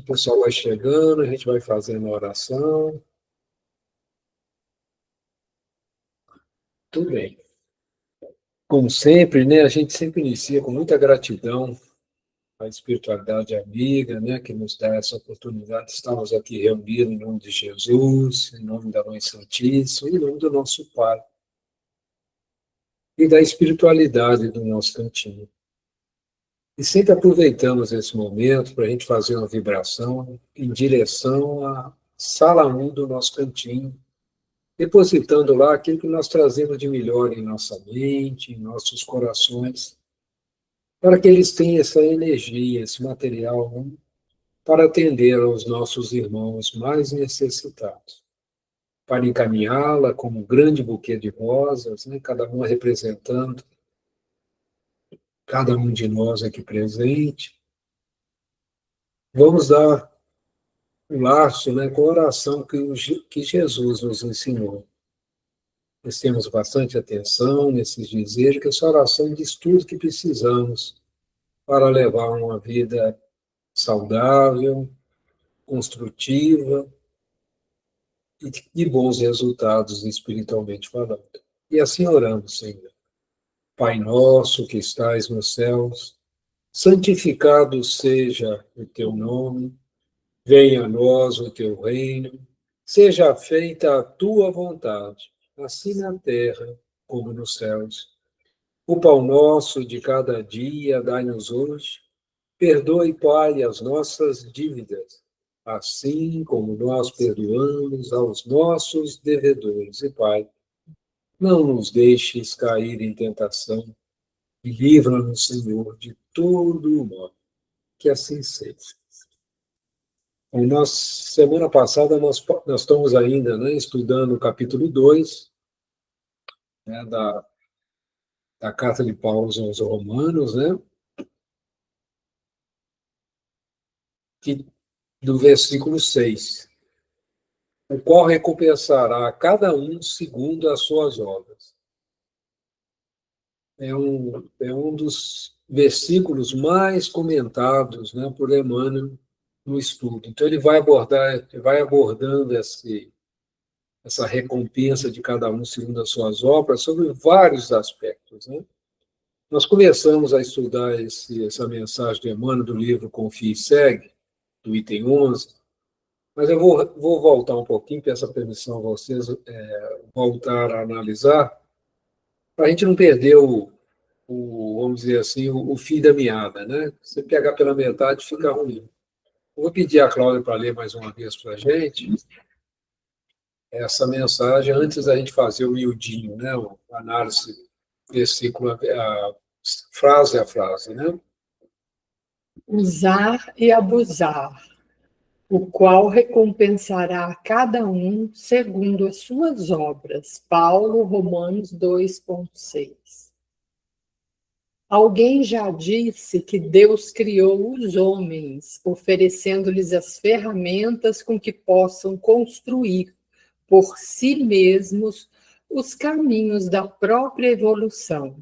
pessoal vai chegando, a gente vai fazendo a oração. Tudo bem. Como sempre, né, a gente sempre inicia com muita gratidão à espiritualidade amiga, né, que nos dá essa oportunidade. Estamos aqui reunidos em nome de Jesus, em nome da Mãe Santíssima, em nome do nosso Pai e da espiritualidade do nosso cantinho. E sempre aproveitamos esse momento para a gente fazer uma vibração em direção à sala 1 do nosso cantinho, depositando lá aquilo que nós trazemos de melhor em nossa mente, em nossos corações, para que eles tenham essa energia, esse material, né, para atender aos nossos irmãos mais necessitados, para encaminhá-la como um grande buquê de rosas, né, cada uma representando cada um de nós aqui presente. Vamos dar um laço, né, com a oração que Jesus nos ensinou. Prestemos bastante atenção nesses dizeres, que essa oração diz tudo que precisamos para levar uma vida saudável, construtiva e de bons resultados espiritualmente falando. E assim oramos, Senhor. Pai nosso que estais nos céus, santificado seja o teu nome, venha a nós o teu reino, seja feita a tua vontade, assim na terra como nos céus. O pão nosso de cada dia dai-nos hoje. Perdoe, Pai, as nossas dívidas, assim como nós perdoamos aos nossos devedores. E, Pai, não nos deixes cair em tentação e livra-nos, Senhor, de todo o mal. Que assim seja. Semana passada, nós estamos ainda, né, estudando o capítulo 2, né, da carta de Paulo aos Romanos, né, do versículo 6. O qual recompensará a cada um segundo as suas obras. É um dos versículos mais comentados, né, por Emmanuel no estudo. Então, ele vai abordando essa recompensa de cada um segundo as suas obras sobre vários aspectos, né? Nós começamos a estudar essa mensagem de Emmanuel do livro Confie e Segue, do item 11, mas eu vou voltar um pouquinho, peço a permissão a vocês, voltar a analisar, para a gente não perder vamos dizer assim, o fim da meada, né? Se pegar pela metade, fica ruim. Eu vou pedir a Cláudia para ler mais uma vez para a gente essa mensagem, antes da gente fazer o miudinho, né? A análise versículo, frase a frase, né? Usar e abusar, o qual recompensará a cada um segundo as suas obras. Paulo, Romanos 2,6. Alguém já disse que Deus criou os homens, oferecendo-lhes as ferramentas com que possam construir por si mesmos os caminhos da própria evolução.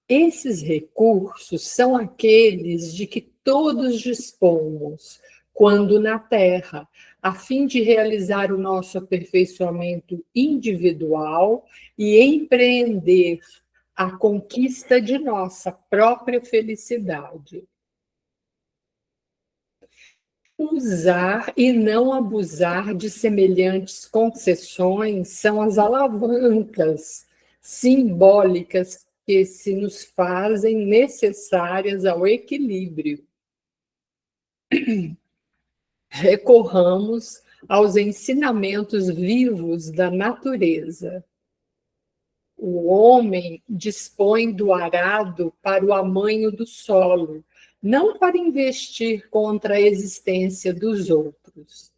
Esses recursos são aqueles de que todos dispomos, quando na Terra, a fim de realizar o nosso aperfeiçoamento individual e empreender a conquista de nossa própria felicidade. Usar e não abusar de semelhantes concessões são as alavancas simbólicas que se nos fazem necessárias ao equilíbrio. Recorramos aos ensinamentos vivos da natureza. O homem dispõe do arado para o amanho do solo, não para investir contra a existência dos outros.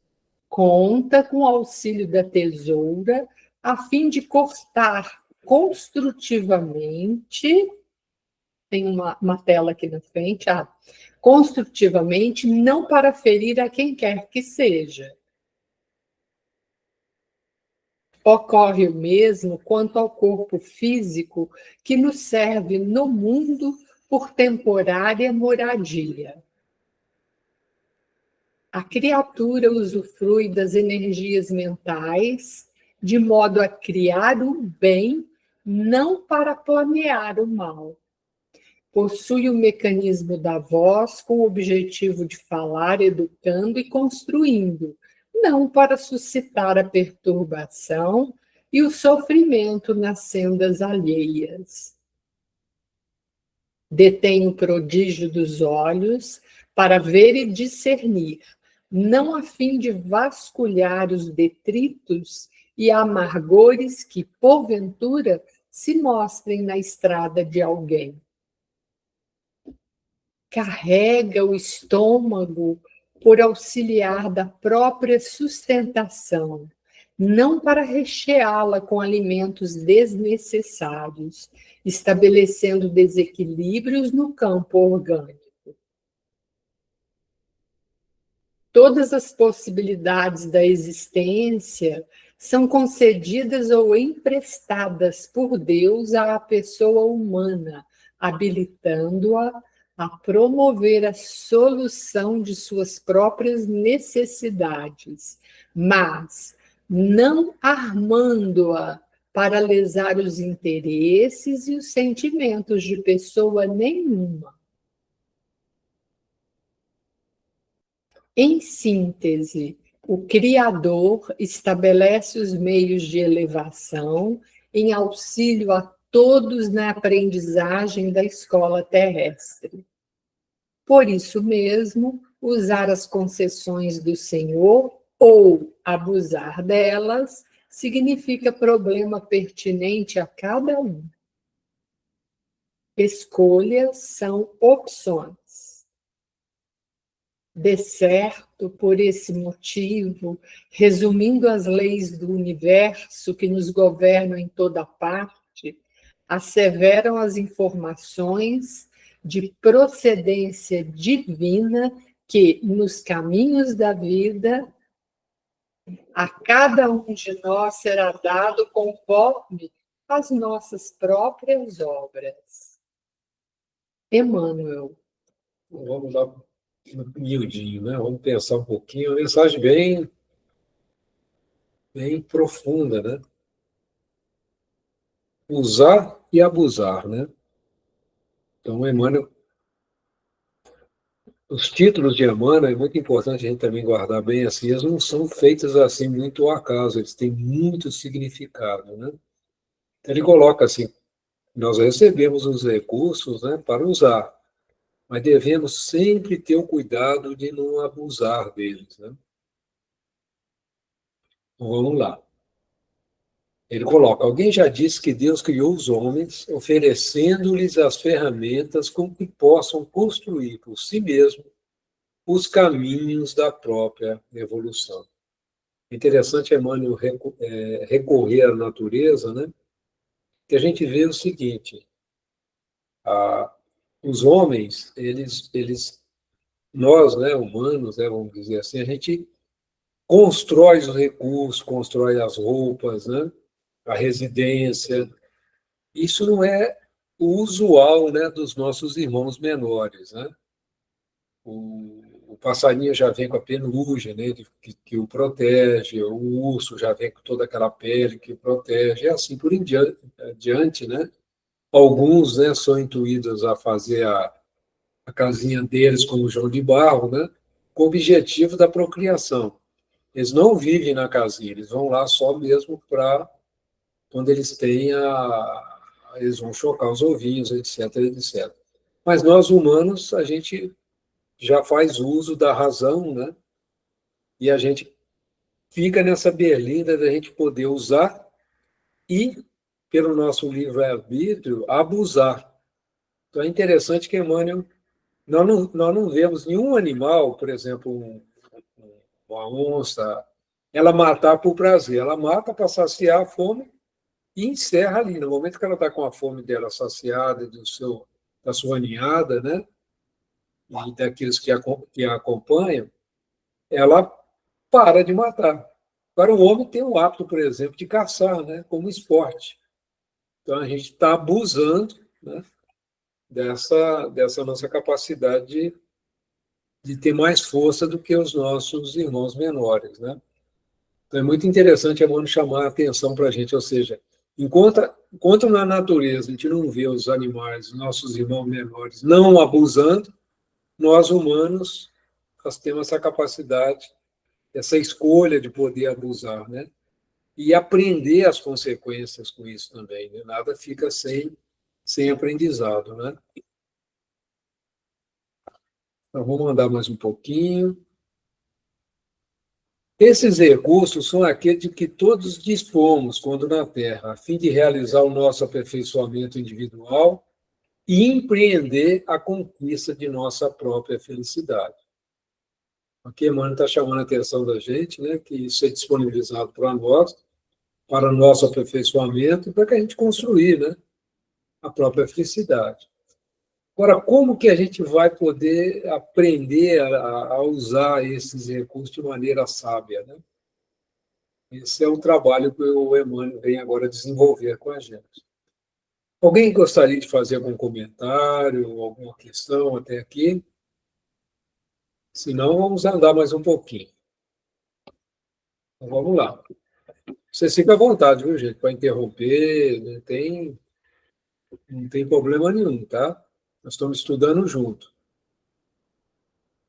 Conta com o auxílio da tesoura a fim de cortar construtivamente, tem uma tela aqui na frente, construtivamente, não para ferir a quem quer que seja. Ocorre o mesmo quanto ao corpo físico que nos serve no mundo por temporária moradia. A criatura usufrui das energias mentais de modo a criar o bem, não para planear o mal. Possui o mecanismo da voz com o objetivo de falar, educando e construindo, não para suscitar a perturbação e o sofrimento nas sendas alheias. Detém o prodígio dos olhos para ver e discernir, não a fim de vasculhar os detritos e amargores que, porventura, se mostrem na estrada de alguém. Carrega o estômago por auxiliar da própria sustentação, não para recheá-la com alimentos desnecessários, estabelecendo desequilíbrios no campo orgânico. Todas as possibilidades da existência são concedidas ou emprestadas por Deus à pessoa humana, habilitando-a a promover a solução de suas próprias necessidades, mas não armando-a para lesar os interesses e os sentimentos de pessoa nenhuma. Em síntese, o Criador estabelece os meios de elevação em auxílio a todos na aprendizagem da escola terrestre. Por isso mesmo, usar as concessões do Senhor ou abusar delas significa problema pertinente a cada um. Escolhas são opções. De certo, por esse motivo, resumindo as leis do universo que nos governam em toda parte, asseveram as informações de procedência divina que, nos caminhos da vida, a cada um de nós será dado conforme as nossas próprias obras. Emmanuel. Vamos lá, miudinho, né? Vamos pensar um pouquinho. Uma mensagem bem, bem profunda, né? Usar e abusar, né? Então, Emmanuel, os títulos de Emmanuel é muito importante a gente também guardar bem assim, eles não são feitos assim muito ao acaso, eles têm muito significado, né? Então, ele coloca assim, nós recebemos os recursos, né, para usar, mas devemos sempre ter o cuidado de não abusar deles, né? Então, vamos lá. Ele coloca: alguém já disse que Deus criou os homens, oferecendo-lhes as ferramentas com que possam construir por si mesmo os caminhos da própria evolução. Interessante, Emmanuel, recorrer à natureza, né? Que a gente vê o seguinte: os homens, nós, né, humanos, né, vamos dizer assim, a gente constrói os recursos, constrói as roupas, né, a residência. Isso não é o usual, né, dos nossos irmãos menores, né? O passarinho já vem com a penugem, né, que o protege, o urso já vem com toda aquela pele que o protege, e assim por diante, né? Alguns, né, são intuídos a fazer a casinha deles com o João de Barro, né, com o objetivo da procriação. Eles não vivem na casinha, eles vão lá só mesmo para quando eles têm eles vão chocar os ovinhos, etc, etc. Mas nós humanos, a gente já faz uso da razão, né? E a gente fica nessa berlinda da gente poder usar e, pelo nosso livre-arbítrio, abusar. Então é interessante que Emmanuel, nós não vemos nenhum animal, por exemplo, uma onça, ela matar por prazer, ela mata para saciar a fome e encerra ali. No momento que ela está com a fome dela saciada, da sua ninhada, né? E daqueles que a acompanham, ela para de matar. Agora, o homem tem o hábito, por exemplo, de caçar, né? Como esporte. Então, a gente está abusando, né? Dessa nossa capacidade de ter mais força do que os nossos irmãos menores, né? Então é muito interessante a Emmanuel chamar a atenção para a gente, ou seja, enquanto na natureza a gente não vê os animais, nossos irmãos menores, não abusando, nós humanos, nós temos essa capacidade, essa escolha de poder abusar, né? E aprender as consequências com isso também, né? Nada fica sem aprendizado, né? Então, vamos andar mais um pouquinho. Esses recursos são aqueles de que todos dispomos quando na Terra, a fim de realizar o nosso aperfeiçoamento individual e empreender a conquista de nossa própria felicidade. Aqui, Emmanuel está chamando a atenção da gente, né, que isso é disponibilizado para nós, para nosso aperfeiçoamento, para que a gente construir, né, a própria felicidade. Agora, como que a gente vai poder aprender a usar esses recursos de maneira sábia, né? Esse é o trabalho que o Emmanuel vem agora desenvolver com a gente. Alguém gostaria de fazer algum comentário, alguma questão até aqui? Se não, vamos andar mais um pouquinho. Então, vamos lá. Você fica à vontade, viu, gente, para interromper, não tem problema nenhum, tá? Nós estamos estudando junto.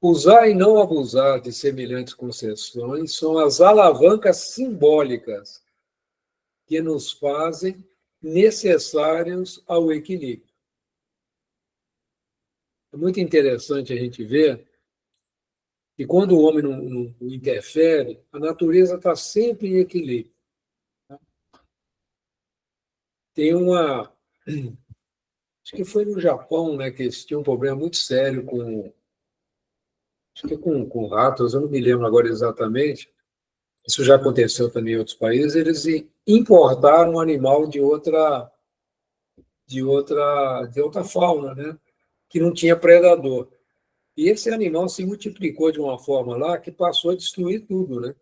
Usar e não abusar de semelhantes concessões são as alavancas simbólicas que nos fazem necessários ao equilíbrio. É muito interessante a gente ver que quando o homem não interfere, a natureza está sempre em equilíbrio. Tem uma... Acho que foi no Japão, né, que eles tinham um problema muito sério acho que com ratos, eu não me lembro agora exatamente. Isso já aconteceu também em outros países. Eles importaram um animal de outra fauna, né, que não tinha predador. E esse animal se multiplicou de uma forma lá que passou a destruir tudo, né?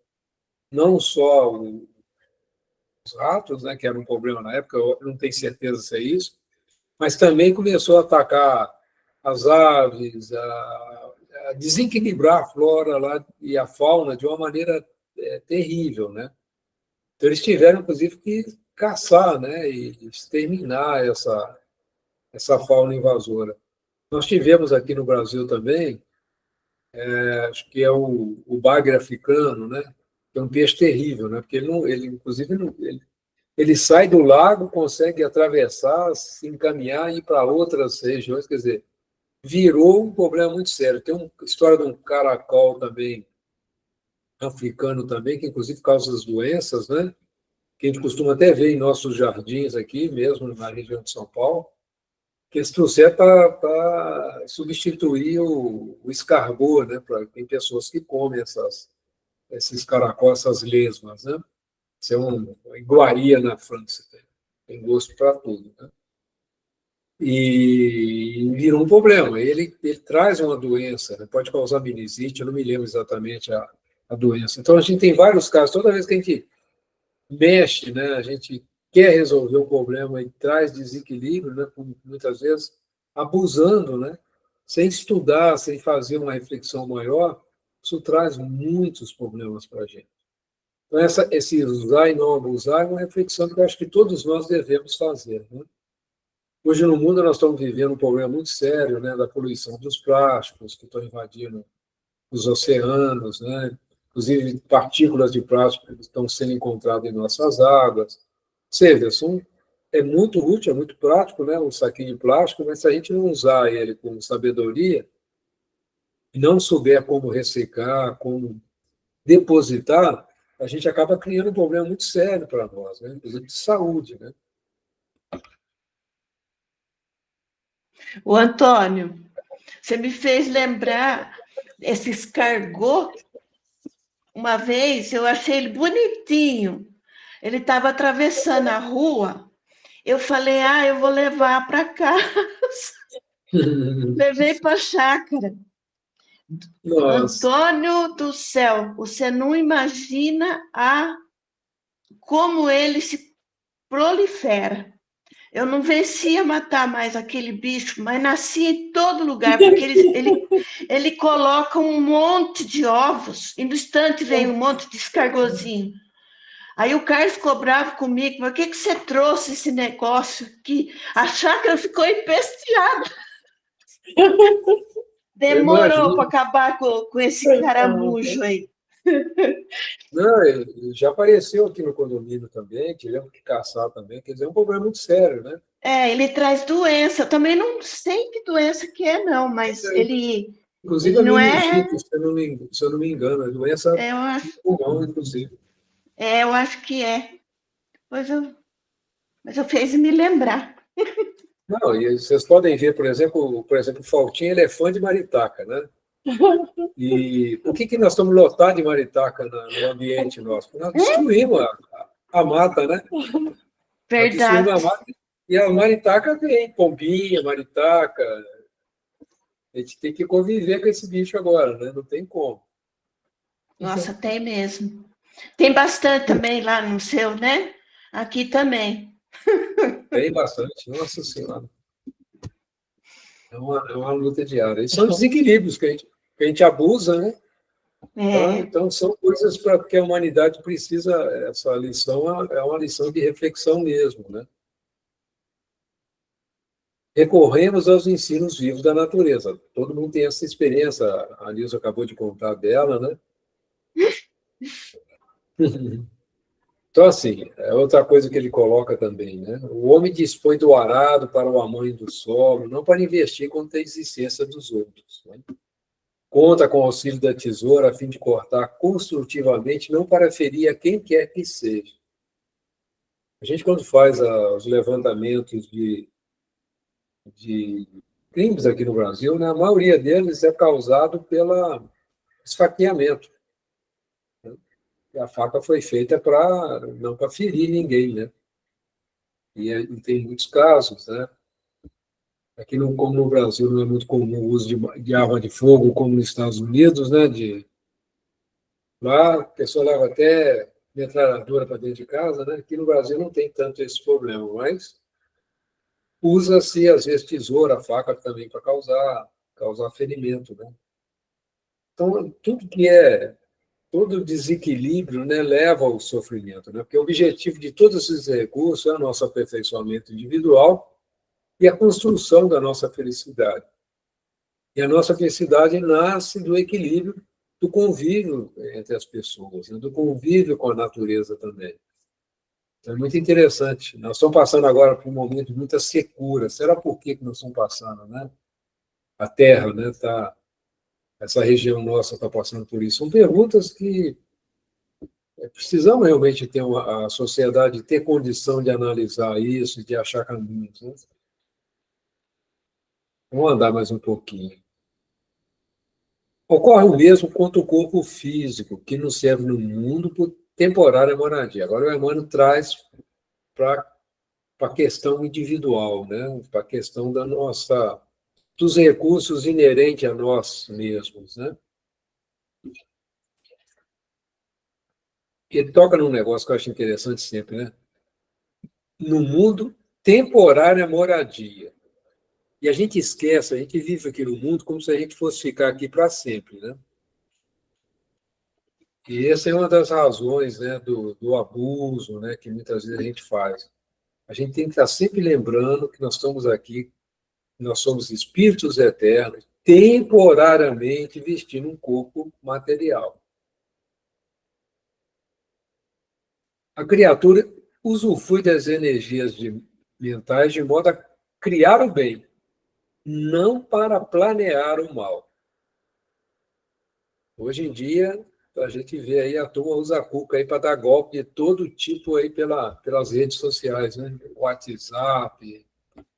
Não só os ratos, né, que era um problema na época, eu não tenho certeza se é isso, mas também começou a atacar as aves, a desequilibrar a flora lá e a fauna de uma maneira terrível, né? Então eles tiveram, inclusive, que caçar, né, e exterminar essa fauna invasora. Nós tivemos aqui no Brasil também, acho que é o bagre africano, né? Que é um peixe terrível, né? Porque ele inclusive, ele sai do lago, consegue atravessar, se encaminhar e ir para outras regiões, quer dizer, virou um problema muito sério. Tem uma história de um caracol também, africano também, que inclusive causa as doenças, né? Que a gente costuma até ver em nossos jardins aqui, mesmo na região de São Paulo, que eles trouxeram para substituir o escargot, né? Tem pessoas que comem esses caracóis, essas lesmas, né? Isso é uma iguaria na França, tem gosto para tudo, né? E virou um problema. Ele traz uma doença, né? Pode causar meninite, eu não me lembro exatamente a doença. Então, a gente tem vários casos, toda vez que a gente mexe, né, a gente quer resolver um problema e traz desequilíbrio, né, muitas vezes abusando, né, sem estudar, sem fazer uma reflexão maior, isso traz muitos problemas para a gente. Então, esse usar e não abusar é uma reflexão que eu acho que todos nós devemos fazer, né? Hoje, no mundo, nós estamos vivendo um problema muito sério, né, da poluição dos plásticos que estão invadindo os oceanos, né? Inclusive partículas de plástico que estão sendo encontradas em nossas águas. Ou seja, é muito útil, é muito prático, né, um saquinho de plástico, mas se a gente não usar ele com sabedoria e não souber como reciclar, como depositar, a gente acaba criando um problema muito sério para nós, né, inclusive de saúde, né? O Antônio, você me fez lembrar esse escargot. Uma vez eu achei ele bonitinho. Ele estava atravessando a rua. Eu falei, eu vou levar para casa. Levei para a chácara. Nossa. Antônio do céu, você não imagina como ele se prolifera. Eu não vencia matar mais aquele bicho, mas nascia em todo lugar, porque ele coloca um monte de ovos, e no instante vem um monte de escargozinho. Aí o Carlos ficou bravo comigo, mas por que você trouxe esse negócio aqui? A chácara ficou empesteada. Demorou para acabar com esse caramujo aí. Não, ele já apareceu aqui no condomínio também, tivemos que caçar também, quer dizer, é um problema muito sério, né? Ele traz doença. Eu também não sei que doença que é, não, mas ele Inclusive a não é. meningite, se eu não me engano, a doença Eu acho, do pulmão, inclusive. eu acho que é. Mas eu fiz me lembrar. Não, e vocês podem ver, por exemplo, o Faltinho, ele é fã de maritaca, né? E por que nós estamos lotados de maritaca no ambiente nosso? Porque nós destruímos a mata, né? Nós destruímos a Verdade. mata e a maritaca vem, pombinha, maritaca. A gente tem que conviver com esse bicho agora, né? Não tem como. Nossa, tem mesmo. Tem bastante também lá no seu, né? Aqui também. Tem bastante, nossa senhora. É uma luta diária. E são desequilíbrios que a gente abusa, né? Então, são coisas para que a humanidade precisa. Essa lição é uma lição de reflexão mesmo, né? Recorremos aos ensinos vivos da natureza. Todo mundo tem essa experiência. A Nilson acabou de contar dela, né? Então, assim, é outra coisa que ele coloca também, né? O homem dispõe do arado para o amanho do solo, não para investir contra a existência dos outros, né? Conta com o auxílio da tesoura a fim de cortar construtivamente, não para ferir a quem quer que seja. A gente, quando faz os levantamentos de crimes aqui no Brasil, né, a maioria deles é causado pelo esfaqueamento. A faca foi feita não para ferir ninguém, né? E tem muitos casos, né? Aqui, como no Brasil, não é muito comum o uso de arma de fogo, como nos Estados Unidos, né? Lá, a pessoa leva até metralhadora para dentro de casa, né? Aqui no Brasil não tem tanto esse problema, mas usa-se, às vezes, tesoura, faca também para causar ferimento, né? Então, todo desequilíbrio, né, leva ao sofrimento, né? Porque o objetivo de todos esses recursos é o nosso aperfeiçoamento individual e a construção da nossa felicidade. E a nossa felicidade nasce do equilíbrio, do convívio entre as pessoas, né? Do convívio com a natureza também. Então, é muito interessante. Nós estamos passando agora por um momento de muita secura. Será por que nós estamos passando, né? A Terra, né, essa região nossa está passando por isso. São perguntas que precisamos realmente ter a sociedade ter condição de analisar isso e de achar caminhos, né? Vamos andar mais um pouquinho. Ocorre o mesmo quanto o corpo físico, que nos serve no mundo por temporária moradia. Agora o Emmanuel traz para a questão individual, né? Para a questão dos recursos inerentes a nós mesmos, né? Ele toca num negócio que eu acho interessante sempre, né? No mundo, temporária moradia. E a gente esquece, a gente vive aqui no mundo como se a gente fosse ficar aqui para sempre, né? E essa é uma das razões, né, do abuso, né, que muitas vezes a gente faz. A gente tem que estar sempre lembrando que nós estamos aqui, nós somos espíritos eternos, temporariamente vestindo um corpo material. A criatura usufrui das energias mentais de modo a criar o bem, não para planear o mal. Hoje em dia, a gente vê aí a turma usa a cuca aí para dar golpe de todo tipo aí pelas redes sociais, né? WhatsApp,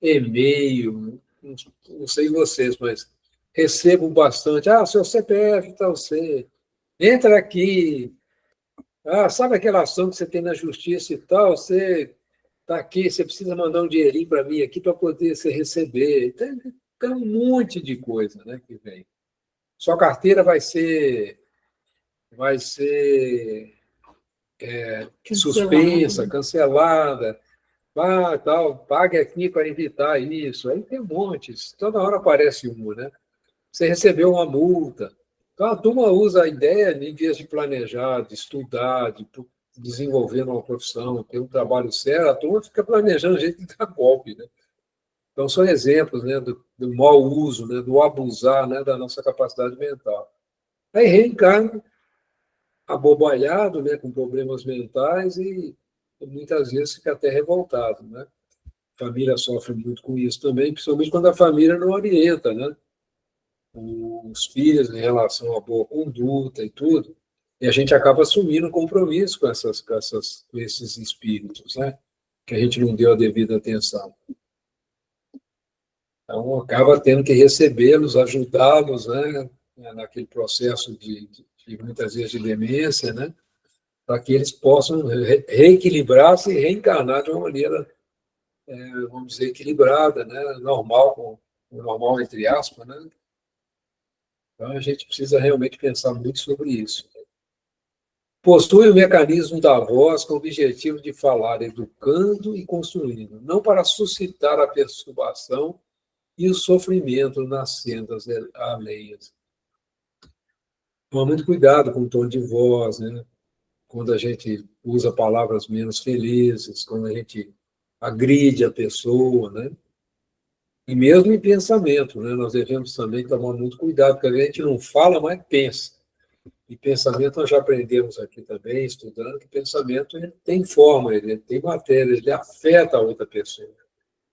e-mail, não sei vocês, mas recebo bastante. Seu CPF está você. Entra aqui. Sabe aquela ação que você tem na justiça e tal? Você está aqui, você precisa mandar um dinheirinho para mim aqui para poder você receber. Tem um monte de coisa, né, que vem. Sua carteira vai ser suspensa, cancelada. tal, pague aqui para evitar isso. Aí tem montes, toda hora aparece um, né? Você recebeu uma multa. Então, a turma usa a ideia, em vez de planejar, de estudar, de desenvolver uma profissão, ter um trabalho sério, a turma fica planejando o jeito de dar golpe, né? Então, são exemplos, né, do mau uso, né, do abusar, né, da nossa capacidade mental. Aí reencarna abobalhado, né, com problemas mentais e muitas vezes fica até revoltado, né? A família sofre muito com isso também, principalmente quando a família não orienta, né? Os filhos em relação à boa conduta e tudo, e a gente acaba assumindo um compromisso com esses espíritos, né? Que a gente não deu a devida atenção. Então, acaba tendo que recebê-los, ajudá-los, né? Naquele processo de muitas vezes de demência, né? Para que eles possam reequilibrar-se e reencarnar de uma maneira, vamos dizer, equilibrada, né? Normal, normal entre aspas, né? Então, a gente precisa realmente pensar muito sobre isso. Possui o mecanismo da voz com o objetivo de falar educando e construindo, não para suscitar a perturbação e o sofrimento nas sendas alheias. Toma muito cuidado com o tom de voz, né? Quando a gente usa palavras menos felizes, quando a gente agride a pessoa, né? E mesmo em pensamento, né? Nós devemos também tomar muito cuidado, porque a gente não fala, mas pensa. E pensamento, nós já aprendemos aqui também, estudando, que pensamento ele tem forma, ele tem matéria, ele afeta a outra pessoa,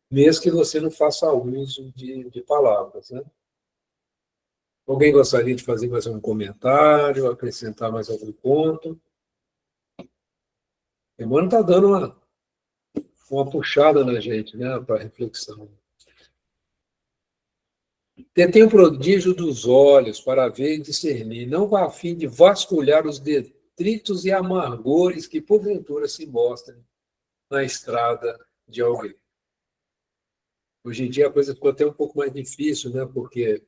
mesmo que você não faça uso de palavras, né? Alguém gostaria de fazer mais um comentário, acrescentar mais algum ponto? O Emmanuel está dando uma puxada na gente, né, para reflexão. Detém o prodígio dos olhos para ver e discernir, não vá a fim de vasculhar os detritos e amargores que porventura se mostrem na estrada de alguém. Hoje em dia a coisa ficou até um pouco mais difícil, né, porque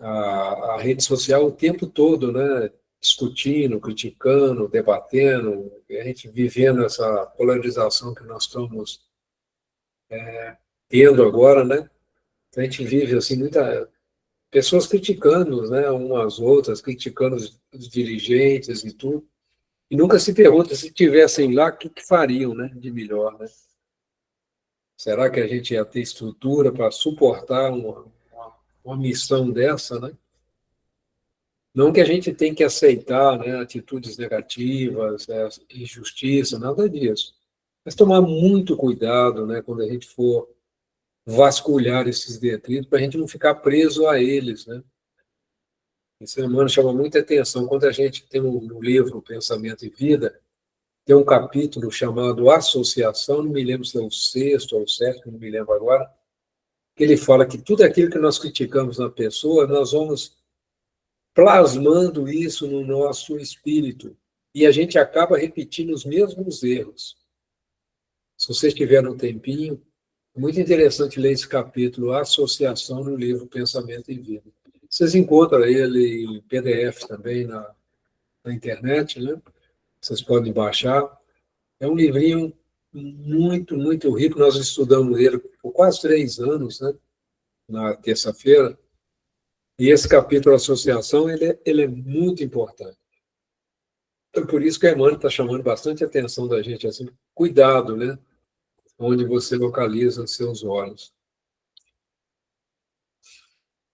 a rede social o tempo todo, né, discutindo, criticando, debatendo, a gente vivendo essa polarização que nós estamos tendo agora, né? A gente vive assim muita pessoas criticando, né, umas às outras, criticando os dirigentes e tudo, e nunca se pergunta se tivessem lá o que fariam, né, de melhor, né? Será que a gente ia ter estrutura para suportar uma missão dessa, né? Não que a gente tem que aceitar, né, atitudes negativas, injustiça, nada disso. Mas tomar muito cuidado, né, quando a gente for vasculhar esses detritos, para a gente não ficar preso a eles, né? Esse humano chama muita atenção. Quando a gente tem no livro Pensamento e Vida, tem um capítulo chamado Associação, não me lembro se é o sexto ou o sétimo, não me lembro agora, que ele fala que tudo aquilo que nós criticamos na pessoa, nós vamos plasmando isso no nosso espírito e a gente acaba repetindo os mesmos erros. Se vocês tiverem um tempinho, é muito interessante ler esse capítulo, a Associação, no livro Pensamento e Vida. Vocês encontram ele em PDF também na internet, né? Vocês podem baixar. É um livrinho muito, muito rico. Nós estudamos ele por quase 3 anos, né? Na terça-feira. E esse capítulo Associação, ele é muito importante. Então, por isso que a Emmanuel está chamando bastante atenção da gente, assim, cuidado, né? Onde você localiza seus olhos.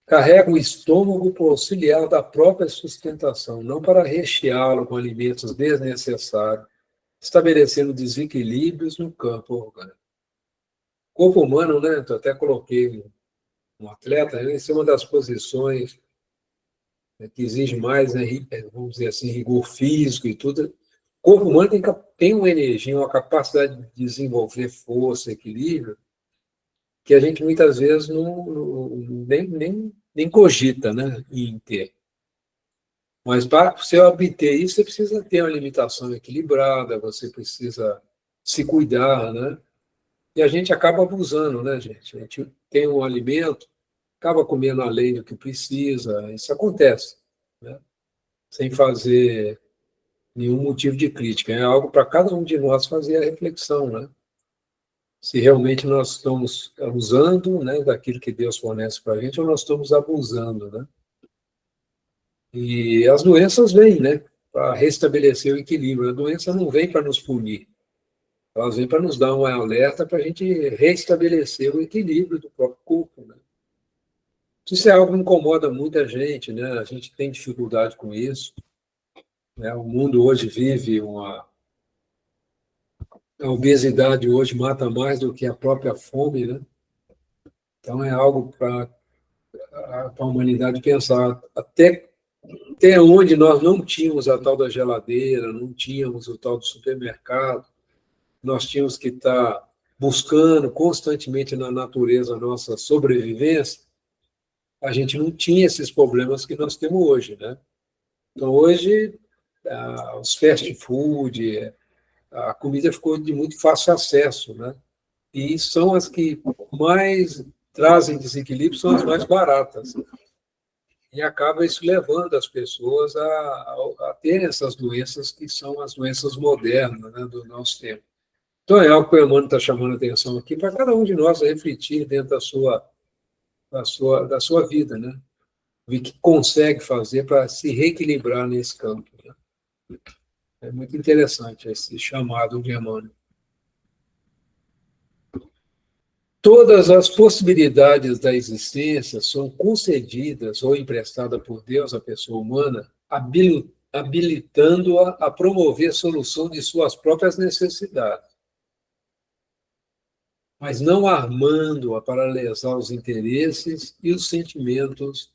Carrega o estômago para auxiliar da própria sustentação, não para recheá-lo com alimentos desnecessários, estabelecendo desequilíbrios no campo orgânico. O corpo humano, né? Eu até coloquei um atleta, essa é uma das posições, né, que exige mais, né, vamos dizer assim, rigor físico e tudo. O corpo humano tem uma energia, uma capacidade de desenvolver força, equilíbrio, que a gente muitas vezes nem cogita, né, em ter. Mas para você obter isso, você precisa ter uma alimentação equilibrada, você precisa se cuidar, né? E a gente acaba abusando, né, gente? A gente tem um alimento, acaba comendo além do que precisa, isso acontece, né? Sem fazer nenhum motivo de crítica. É algo para cada um de nós fazer a reflexão, né? se realmente nós estamos usando, né, daquilo que Deus fornece para a gente, ou nós estamos abusando, né? E as doenças vêm, né, para restabelecer o equilíbrio. A doença não vem para nos punir, elas vêm para nos dar um alerta para a gente restabelecer o equilíbrio do próprio corpo, né? Isso é algo que incomoda muita gente, né? A gente tem dificuldade com isso, né? O mundo hoje vive a obesidade hoje mata mais do que a própria fome, né? Então é algo para a humanidade pensar até onde nós não tínhamos a tal da geladeira, não tínhamos o tal do supermercado, nós tínhamos que estar buscando constantemente na natureza a nossa sobrevivência, a gente não tinha esses problemas que nós temos hoje, né? Então, hoje, os fast food, a comida ficou de muito fácil acesso, né? E são as que mais trazem desequilíbrio, são as mais baratas. E acaba isso levando as pessoas a terem essas doenças que são as doenças modernas, né, do nosso tempo. Então, é algo que o Emmanuel está chamando a atenção aqui para cada um de nós refletir dentro da sua vida, né? O que consegue fazer para se reequilibrar nesse campo, né? É muito interessante esse chamado de Emmanuel. Todas as possibilidades da existência são concedidas ou emprestadas por Deus à pessoa humana, habilitando-a a promover a solução de suas próprias necessidades, mas não armando-a para lesar os interesses e os sentimentos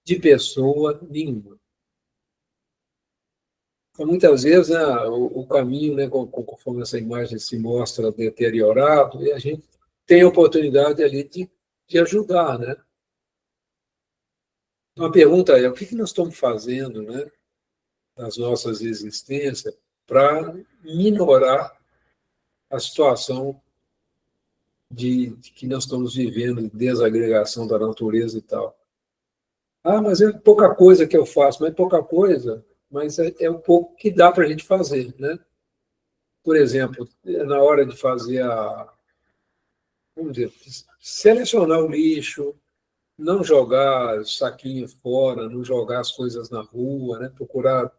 de pessoa nenhuma. Então, muitas vezes, né, o caminho, né, conforme essa imagem se mostra deteriorado, e a gente tem a oportunidade ali de ajudar, né? Então, a pergunta é, o que nós estamos fazendo, né, nas nossas existências para minorar a situação de que nós estamos vivendo, de desagregação da natureza e tal. Ah, mas é pouca coisa que eu faço, mas é pouca coisa, mas é um pouco que dá para a gente fazer, né? Por exemplo, na hora de fazer vamos dizer, selecionar o lixo, não jogar saquinho fora, não jogar as coisas na rua, né? Procurar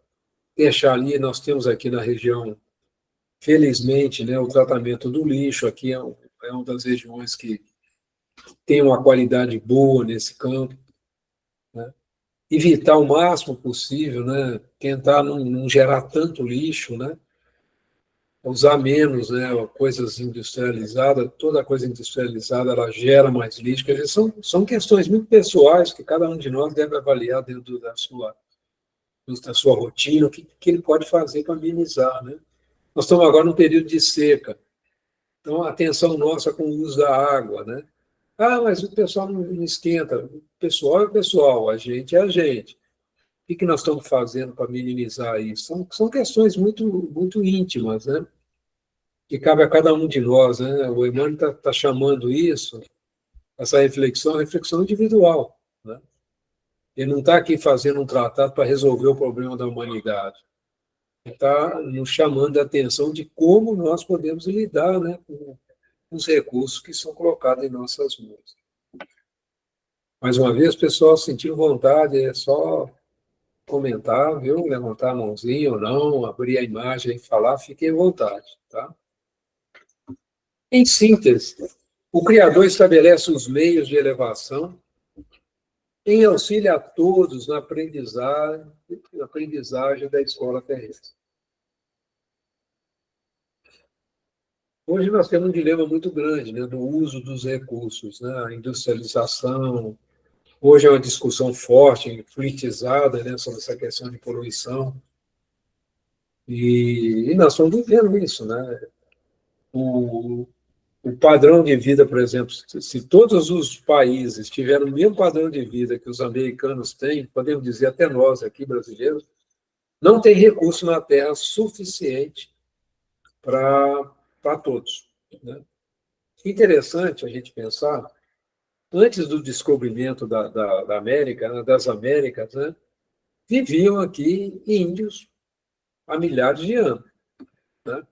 deixar ali. Nós temos aqui na região, felizmente, né, o tratamento do lixo aqui é uma das regiões que tem uma qualidade boa nesse campo, né? Evitar o máximo possível, né? Tentar não gerar tanto lixo, né? Usar menos, né, coisas industrializadas. Toda coisa industrializada ela gera mais lixo. Quer dizer, são questões muito pessoais que cada um de nós deve avaliar dentro da sua rotina, o que ele pode fazer para amenizar, né? Nós estamos agora num período de seca, então a atenção nossa com o uso da água, né? Ah, mas o pessoal não esquenta. O pessoal é o pessoal, a gente é a gente. O que nós estamos fazendo para minimizar isso? São questões muito, muito íntimas, né? Que cabe a cada um de nós, né? O Emmanuel está chamando isso, essa reflexão individual, né? Ele não está aqui fazendo um tratado para resolver o problema da humanidade. Ele está nos chamando a atenção de como nós podemos lidar, né, com os recursos que são colocados em nossas mãos. Mais uma vez, pessoal, sentir vontade, é só comentar, viu? Levantar a mãozinha ou não, abrir a imagem e falar, fiquem à vontade, tá? Em síntese, o Criador estabelece os meios de elevação em auxílio a todos na aprendizagem da escola terrestre. Hoje nós temos um dilema muito grande, né, do uso dos recursos, né, a industrialização. Hoje é uma discussão forte, politizada, né, sobre essa questão de poluição. E nós estamos vivendo isso, né? O padrão de vida, por exemplo, se todos os países tiverem o mesmo padrão de vida que os americanos têm, podemos dizer até nós aqui, brasileiros, não tem recurso na Terra suficiente para todos, né? Interessante a gente pensar, antes do descobrimento da América, né, das Américas, né, viviam aqui índios há milhares de anos, né?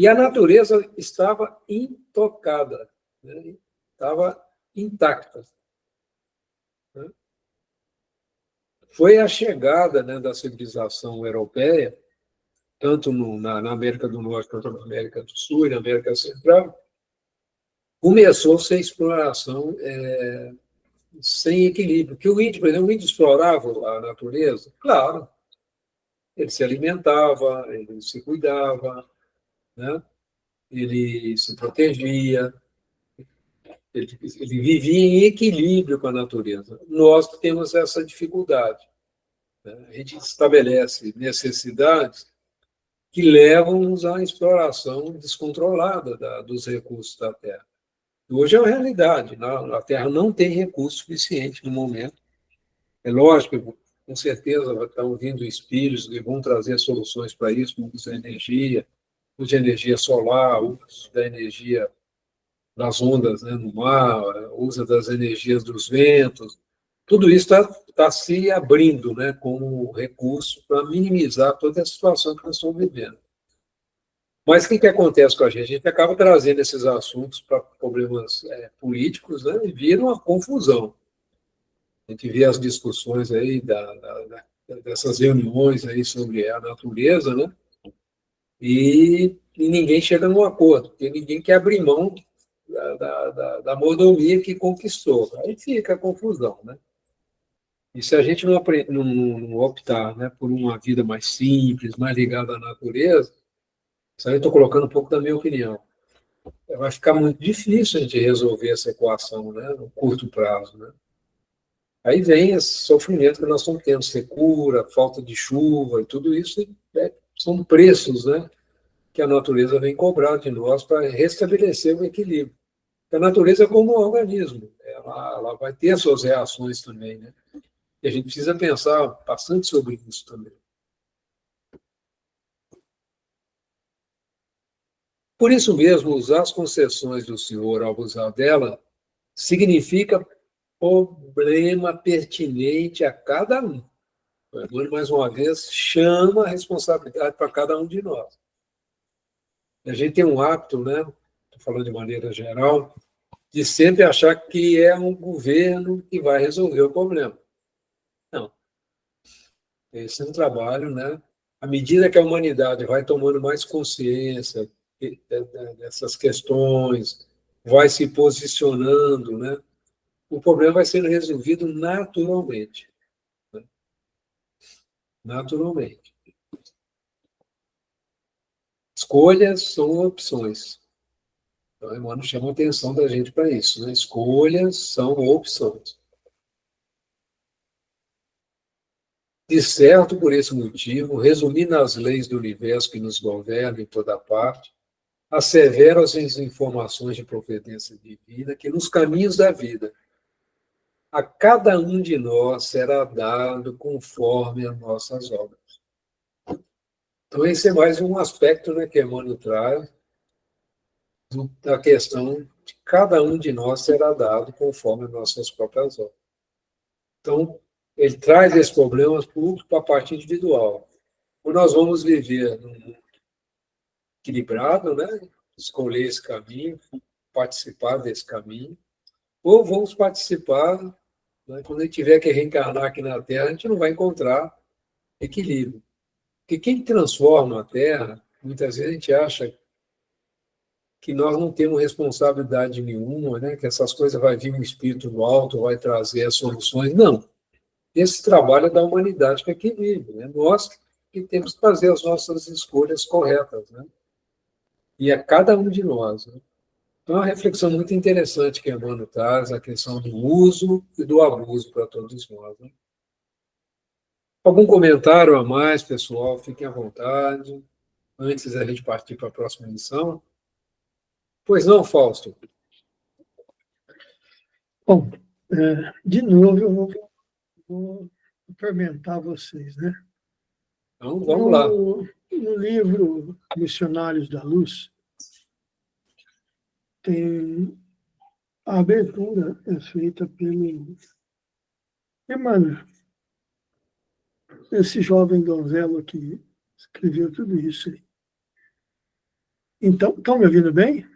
E a natureza estava intocada, né? Estava intacta. Né? Foi a chegada, né, da civilização europeia, tanto na América do Norte quanto na América do Sul e na América Central, começou-se a exploração sem equilíbrio. Que o índio, por exemplo, o índio explorava a natureza, claro, ele se alimentava, ele se cuidava, né? Ele se protegia, ele vivia em equilíbrio com a natureza. Nós temos essa dificuldade. Né? A gente estabelece necessidades que levam-nos à exploração descontrolada dos recursos da Terra. Hoje é uma realidade. A Terra não tem recurso suficiente no momento. É lógico, com certeza estão vindo espíritos que vão trazer soluções para isso, como uso de energia solar, uso da energia das ondas, né, no mar, uso das energias dos ventos. Tudo isso está se abrindo, né, como recurso para minimizar toda a situação que nós estamos vivendo. Mas o que acontece com a gente? A gente acaba trazendo esses assuntos para problemas políticos, né, e vira uma confusão. A gente vê as discussões aí dessas reuniões aí sobre a natureza, né, e ninguém chega num acordo, porque ninguém quer abrir mão da mordomia que conquistou. Aí fica a confusão, né? E se a gente não optar, né, por uma vida mais simples, mais ligada à natureza, isso aí eu estou colocando um pouco da minha opinião, vai ficar muito difícil a gente resolver essa equação, né, no curto prazo, né? Aí vem esse sofrimento que nós estamos tendo, secura, falta de chuva, e tudo isso são preços, né, que a natureza vem cobrar de nós para restabelecer o equilíbrio. A natureza é como um organismo, ela vai ter as suas reações também, né? E a gente precisa pensar bastante sobre isso também. Por isso mesmo, usar as concessões do Senhor ao abusar dela significa problema pertinente a cada um. O Emmanuel, mais uma vez, chama a responsabilidade para cada um de nós. A gente tem um hábito, né? Estou falando de maneira geral, de sempre achar que é um governo que vai resolver o problema. Não. Esse é um trabalho, né? À medida que a humanidade vai tomando mais consciência dessas questões, vai se posicionando, né? O problema vai sendo resolvido naturalmente. Né? Naturalmente. Escolhas são opções. Então, o Emmanuel chama a atenção da gente para isso. Né? Escolhas são opções. De certo, por esse motivo, resumindo as leis do universo que nos governam em toda parte, asseveram as informações de providência divina que nos caminhos da vida, a cada um de nós será dado conforme as nossas obras. Então, esse é mais um aspecto, né, que Emmanuel traz, da questão de cada um de nós será dado conforme as nossas próprias obras. Então, ele traz esses problemas para a parte individual. Ou nós vamos viver num mundo equilibrado, né, escolher esse caminho, participar desse caminho, ou vamos participar, né, quando a gente tiver que reencarnar aqui na Terra, a gente não vai encontrar equilíbrio. Porque quem transforma a Terra, muitas vezes a gente acha que nós não temos responsabilidade nenhuma, né, que essas coisas vai vir um espírito do alto, vai trazer as soluções. Não. Esse trabalho é da humanidade que aqui vive. Né? Nós que temos que fazer as nossas escolhas corretas. Né? E é cada um de nós. Né? Então, é uma reflexão muito interessante que Emmanuel traz, a questão do uso e do abuso para todos nós. Né? Algum comentário a mais, pessoal? Fiquem à vontade. Antes da gente partir para a próxima emissão. Pois não, Fausto? Bom, de novo eu vou atormentar vocês, né? Então, vamos lá. No livro Missionários da Luz, tem a abertura é feita pelo Emmanuel, esse jovem donzelo que escreveu tudo isso aí. Então, estão me ouvindo bem?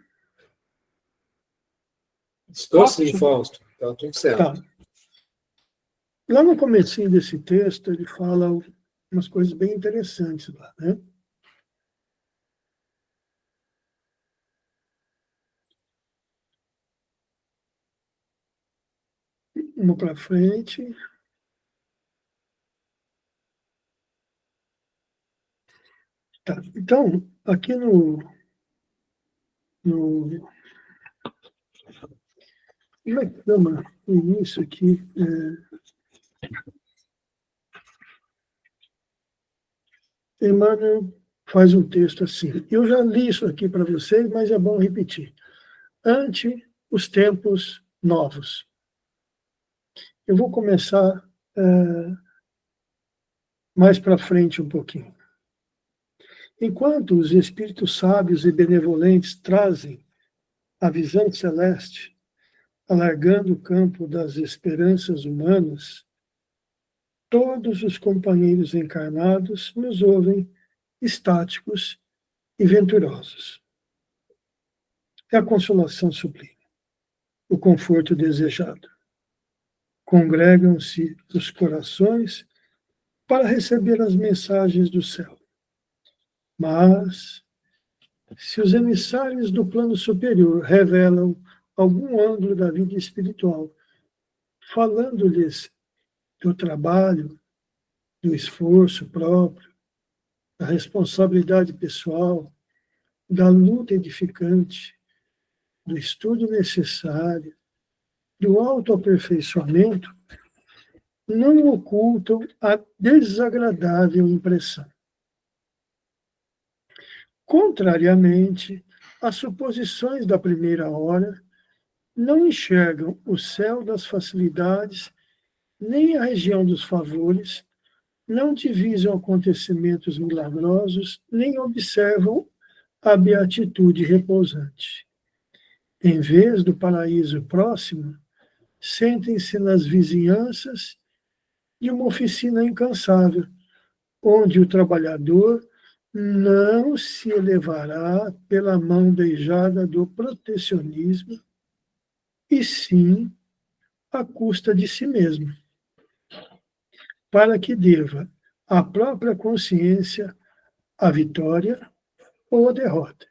Estou sim, Fausto. Está tudo certo. Tá. Lá no comecinho desse texto, ele fala umas coisas bem interessantes lá, né? Vamos para frente. Tá. Então, aqui como é que chama o início aqui? Emmanuel faz um texto assim. Eu já li isso aqui para vocês, mas é bom repetir. Ante os tempos novos. Eu vou começar mais para frente um pouquinho. Enquanto os espíritos sábios e benevolentes trazem a visão celeste, alargando o campo das esperanças humanas, todos os companheiros encarnados nos ouvem estáticos e venturosos. É a consolação sublime, o conforto desejado. Congregam-se os corações para receber as mensagens do céu. Mas, se os emissários do plano superior revelam algum ângulo da vida espiritual, falando-lhes do trabalho, do esforço próprio, da responsabilidade pessoal, da luta edificante, do estudo necessário, do autoaperfeiçoamento, não ocultam a desagradável impressão. Contrariamente, as suposições da primeira hora não enxergam o céu das facilidades, nem a região dos favores, não divisam acontecimentos milagrosos, nem observam a beatitude repousante. Em vez do paraíso próximo, sentem-se nas vizinhanças de uma oficina incansável, onde o trabalhador não se elevará pela mão beijada do protecionismo, e sim à custa de si mesmo, para que deva à própria consciência a vitória ou a derrota.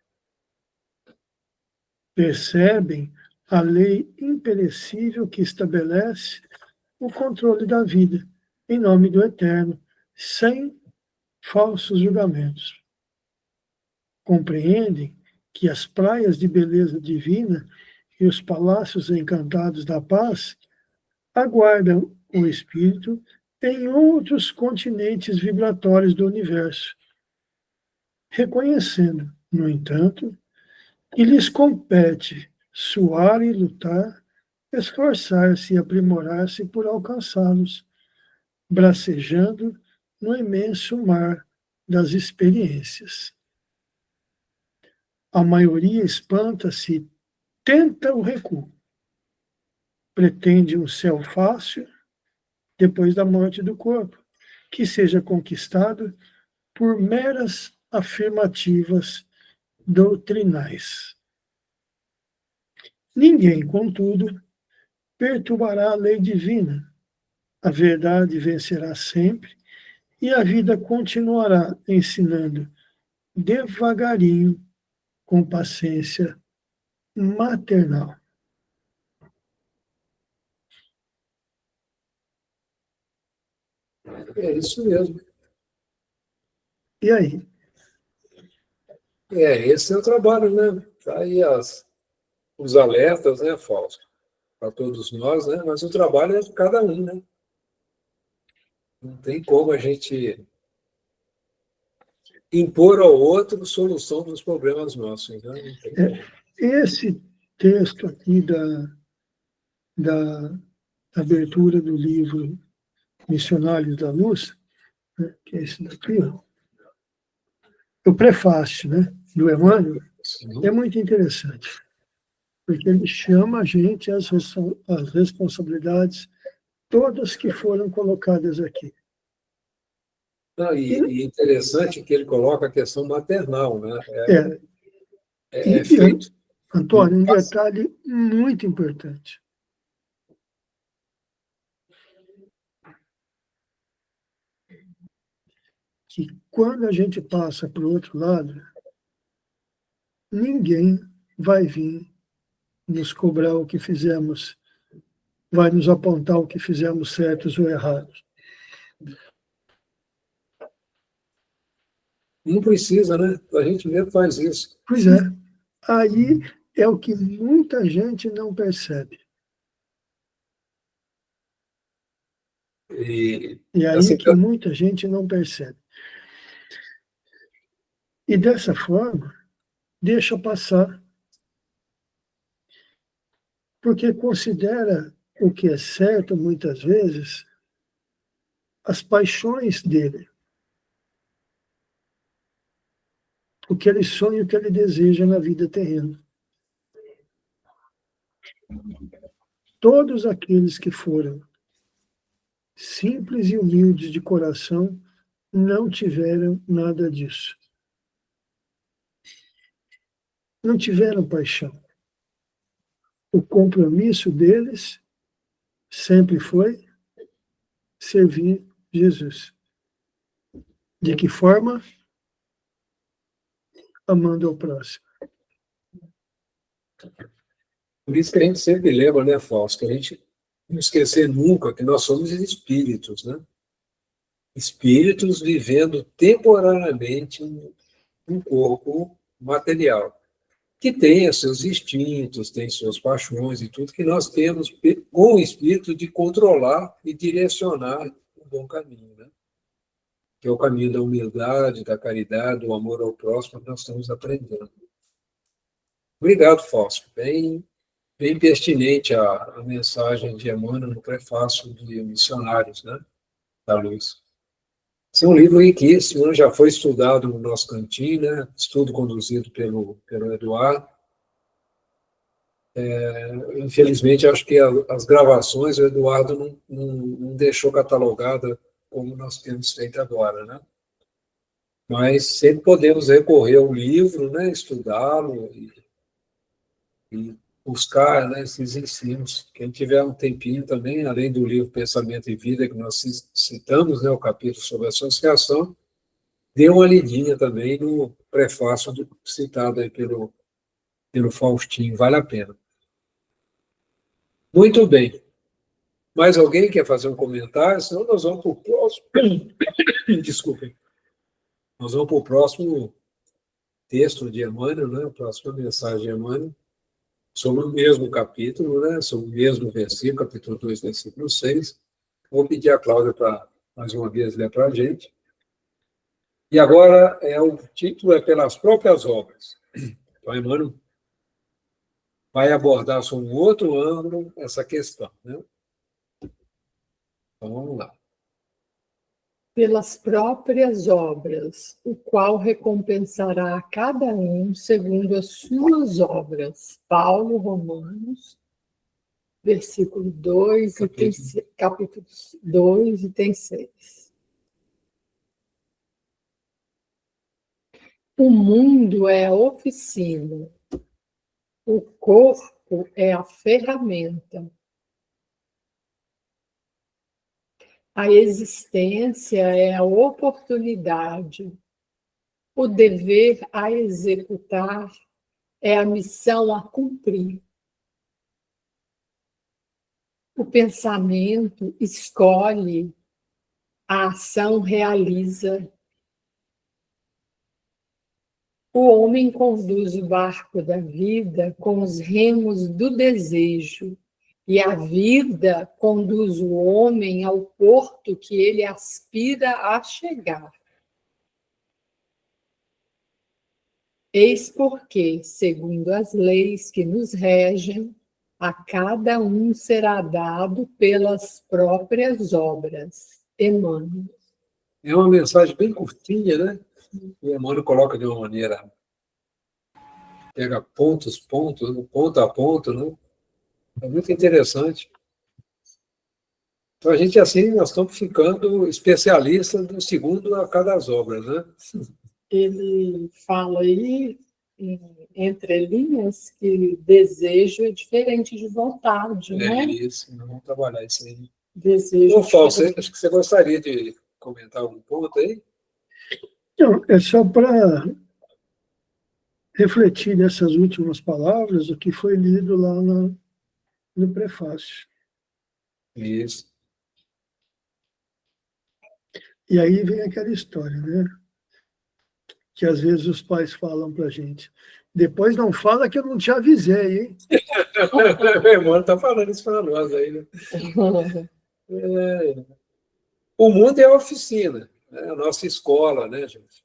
Percebem a lei imperecível que estabelece o controle da vida, em nome do Eterno, sem falsos julgamentos. Compreendem que as praias de beleza divina e os palácios encantados da paz aguardam o espírito em outros continentes vibratórios do universo, reconhecendo, no entanto, que lhes compete suar e lutar, esforçar-se e aprimorar-se por alcançá-los, bracejando no imenso mar das experiências. A maioria espanta-se e tenta o recuo. Pretende um céu fácil depois da morte do corpo, que seja conquistado por meras afirmativas doutrinais. Ninguém, contudo, perturbará a lei divina. A verdade vencerá sempre e a vida continuará ensinando devagarinho, com paciência maternal. É isso mesmo. E aí? Esse é o trabalho, né? Tá aí os alertas, né, Fausto? Para todos nós, né? Mas o trabalho é de cada um, né? Não tem como a gente impor ao outro solução dos problemas nossos, né? Não tem como. Esse texto aqui da abertura do livro Missionários da Luz, né, que é esse daqui, ó, o prefácio, né, do Emmanuel, é muito interessante, porque ele chama a gente às responsabilidades todas que foram colocadas aqui. Não, e interessante que ele coloca a questão maternal, né? é feito. Antônio, um detalhe muito importante. Que quando a gente passa para o outro lado, ninguém vai vir nos cobrar o que fizemos, vai nos apontar o que fizemos certos ou errados. Não precisa, né? A gente mesmo faz isso. Pois é. Aí é o que muita gente não percebe. E E aí assim, que muita gente não percebe. E dessa forma, deixa passar. Porque considera o que é certo, muitas vezes, as paixões dele. O que ele sonha, o que ele deseja na vida terrena. Todos aqueles que foram simples e humildes de coração não tiveram nada disso. Não tiveram paixão. O compromisso deles sempre foi servir Jesus. De que forma? Amando ao próximo. por isso que a gente sempre lembra, né, Fausto, que a gente não esquecer nunca que nós somos espíritos, né? Espíritos vivendo temporariamente um corpo material, que tem os seus instintos, tem suas paixões e tudo, que nós temos com o espírito de controlar e direcionar o bom caminho, né? Que é o caminho da humildade, da caridade, do amor ao próximo, que nós estamos aprendendo. Obrigado, Fausto. Bem pertinente a mensagem de Emmanuel no prefácio de Missionários, né, da Luz. Esse é um livro riquíssimo, já foi estudado no nosso cantinho, né, estudo conduzido pelo Eduardo. Infelizmente, acho que as gravações o Eduardo não deixou catalogada como nós temos feito agora, né? Mas sempre podemos recorrer ao livro, né, estudá-lo e buscar, né, esses ensinos. Quem tiver um tempinho também, além do livro Pensamento e Vida, que nós citamos, né, o capítulo sobre associação, dê uma lidinha também no prefácio citado aí pelo Faustinho, vale a pena. Muito bem. Mais alguém quer fazer um comentário? Senão nós vamos para o próximo. Desculpem. Nós vamos para o próximo texto de Emmanuel, né, a próxima mensagem de Emmanuel, sobre o mesmo capítulo, né, sobre o mesmo versículo, capítulo 2, versículo 6. Vou pedir a Cláudia para, mais uma vez, ler para a gente. E agora, o título é Pelas Próprias Obras. Então, Emmanuel vai abordar sob um outro ângulo essa questão, né? Então, vamos lá. Pelas próprias obras, o qual recompensará a cada um segundo as suas obras. Paulo, Romanos, versículo 2, capítulo 2, item 6. O mundo é a oficina, o corpo é a ferramenta. A existência é a oportunidade, o dever a executar é a missão a cumprir. O pensamento escolhe, a ação realiza. O homem conduz o barco da vida com os remos do desejo, e a vida conduz o homem ao porto que ele aspira a chegar. Eis porque, segundo as leis que nos regem, a cada um será dado pelas próprias obras. Emmanuel. É uma mensagem bem curtinha, né? O Emmanuel coloca de uma maneira, pega ponto a ponto, né? É muito interessante. Então, a gente, assim, nós estamos ficando especialistas do segundo a cada obra, né? Ele fala aí em entrelinhas que desejo é diferente de vontade, né? Isso, nós vamos trabalhar isso aí. Desejo Ô, Fausto, diferente. acho que você gostaria de comentar algum ponto aí? Não, é só para refletir nessas últimas palavras o que foi lido lá no prefácio. Isso. E aí vem aquela história, né? Que às vezes os pais falam para a gente. Depois não fala que eu não te avisei, hein? Meu irmão está falando isso para nós aí, né? É. O mundo é a oficina, né? A nossa escola, né, gente?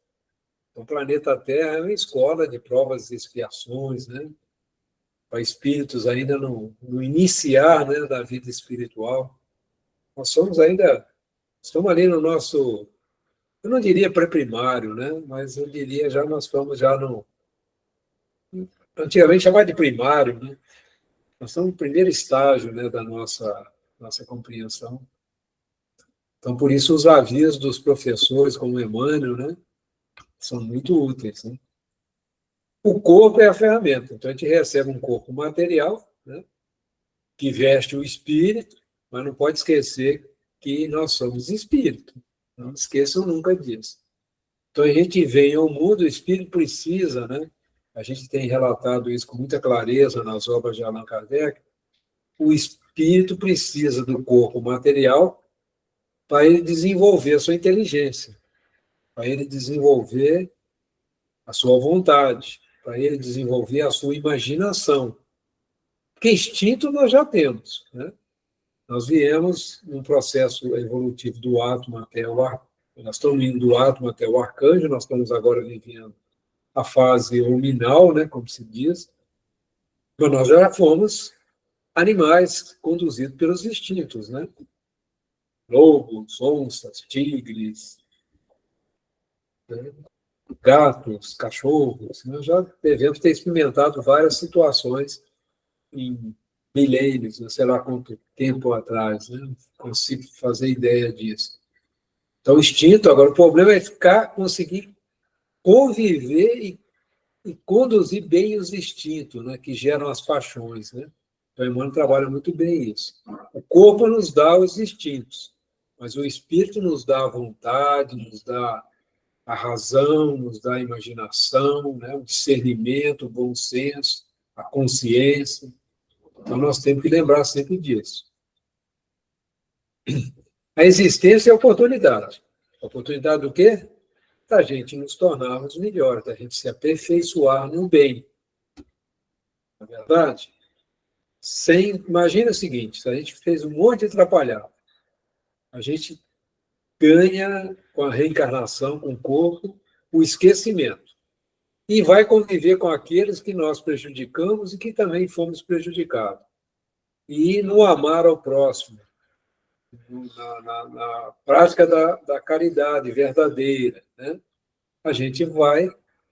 O planeta Terra é uma escola de provas e expiações, né? Para espíritos ainda no iniciar, né, da vida espiritual. Nós somos ainda, estamos ali no nosso, eu não diria pré-primário, né? Mas eu diria já nós estamos já no, antigamente chamava de primário, né? Nós estamos no primeiro estágio, né, da nossa compreensão. Então, por isso, os avisos dos professores, como Emmanuel, né, são muito úteis. Né? O corpo é a ferramenta. Então, a gente recebe um corpo material, né, que veste o espírito, mas não pode esquecer que nós somos espírito. Não esqueçam nunca disso. Então, a gente vem ao mundo, o espírito precisa, né? A gente tem relatado isso com muita clareza nas obras de Allan Kardec. O espírito precisa do corpo material para ele desenvolver a sua inteligência, para ele desenvolver a sua vontade, para ele desenvolver a sua imaginação. Porque instinto nós já temos, né? Nós viemos num processo evolutivo do átomo até o ar. Nós estamos indo do átomo até o arcanjo, nós estamos agora vivendo a fase luminal, né, como se diz, mas nós já fomos animais conduzidos pelos instintos, né? Lobos, onças, tigres, né? Gatos, cachorros. Nós já devemos ter experimentado várias situações em milênios, sei lá quanto tempo atrás, né? Não consigo fazer ideia disso. Então, o instinto, agora, o problema é conseguir conviver e conduzir bem os instintos, né? Que geram as paixões, né? Então, o Emmanuel trabalha muito bem isso. O corpo nos dá os instintos, mas o espírito nos dá a vontade, nos dá a razão, nos dá a imaginação, né? O discernimento, o bom senso, a consciência. Então, nós temos que lembrar sempre disso. A existência é oportunidade. Oportunidade do quê? Da gente nos tornarmos melhores, da gente se aperfeiçoar no bem. Não é verdade? Imagina o seguinte, se a gente fez um monte de atrapalhado, a gente ganha com a reencarnação, com o corpo, o esquecimento. E vai conviver com aqueles que nós prejudicamos e que também fomos prejudicados. E no amar ao próximo, na prática da caridade verdadeira, né? A gente vai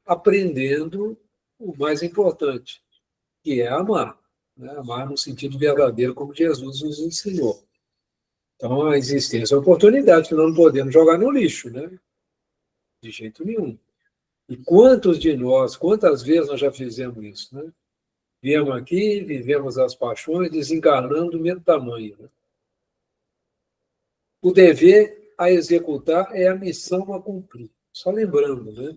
aprendendo o mais importante, que é amar. Né? Amar no sentido verdadeiro, como Jesus nos ensinou. Então, a existência é uma oportunidade que nós não podemos jogar no lixo, né? De jeito nenhum. E quantos de nós, quantas vezes nós já fizemos isso, né? Viemos aqui, vivemos as paixões, desencarnando do mesmo tamanho. Né? O dever a executar é a missão a cumprir. Só lembrando, né?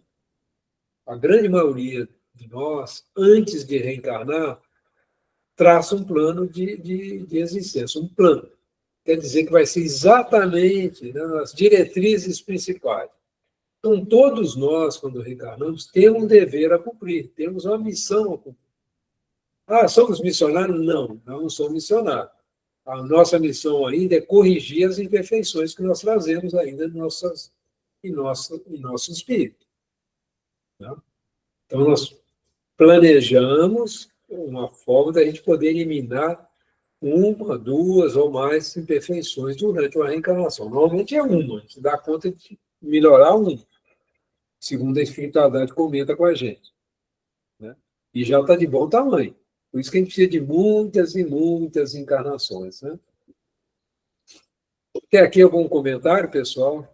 A grande maioria de nós, antes de reencarnar, traça um plano de existência, um plano. Quer dizer que vai ser exatamente, né, as diretrizes principais. Então, todos nós, quando reencarnamos, temos um dever a cumprir, temos uma missão a cumprir. Ah, somos missionários? Não, não somos missionários. A nossa missão ainda é corrigir as imperfeições que nós trazemos ainda em nosso espírito. Né? Então, nós planejamos uma forma da gente poder eliminar uma, duas ou mais imperfeições durante uma reencarnação. Normalmente é uma, a gente dá conta de melhorar uma, segundo a espiritualidade comenta com a gente. Né? E já está de bom tamanho. Por isso que a gente precisa de muitas e muitas encarnações. Né? Tem aqui algum comentário, pessoal?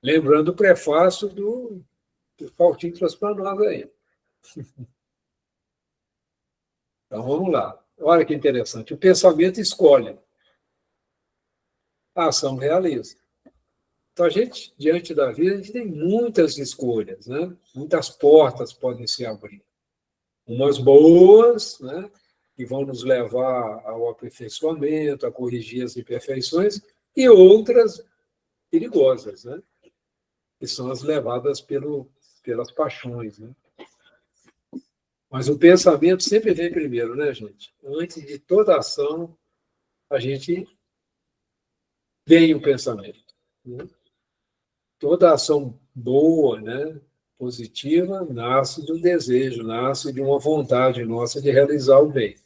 Lembrando o prefácio do Pautinho trouxe para nós aí. Então, vamos lá. Olha que interessante. O pensamento escolhe, a ação realiza. Então, a gente, diante da vida, a gente tem muitas escolhas, né? Muitas portas podem se abrir. Umas boas, né? Que vão nos levar ao aperfeiçoamento, a corrigir as imperfeições, e outras perigosas, né? Que são as levadas pelas paixões, né? Mas o pensamento sempre vem primeiro, né, gente? Antes de toda ação, a gente vem o pensamento, né? Toda ação boa, né, positiva, nasce do desejo, nasce de uma vontade nossa de realizar o bem.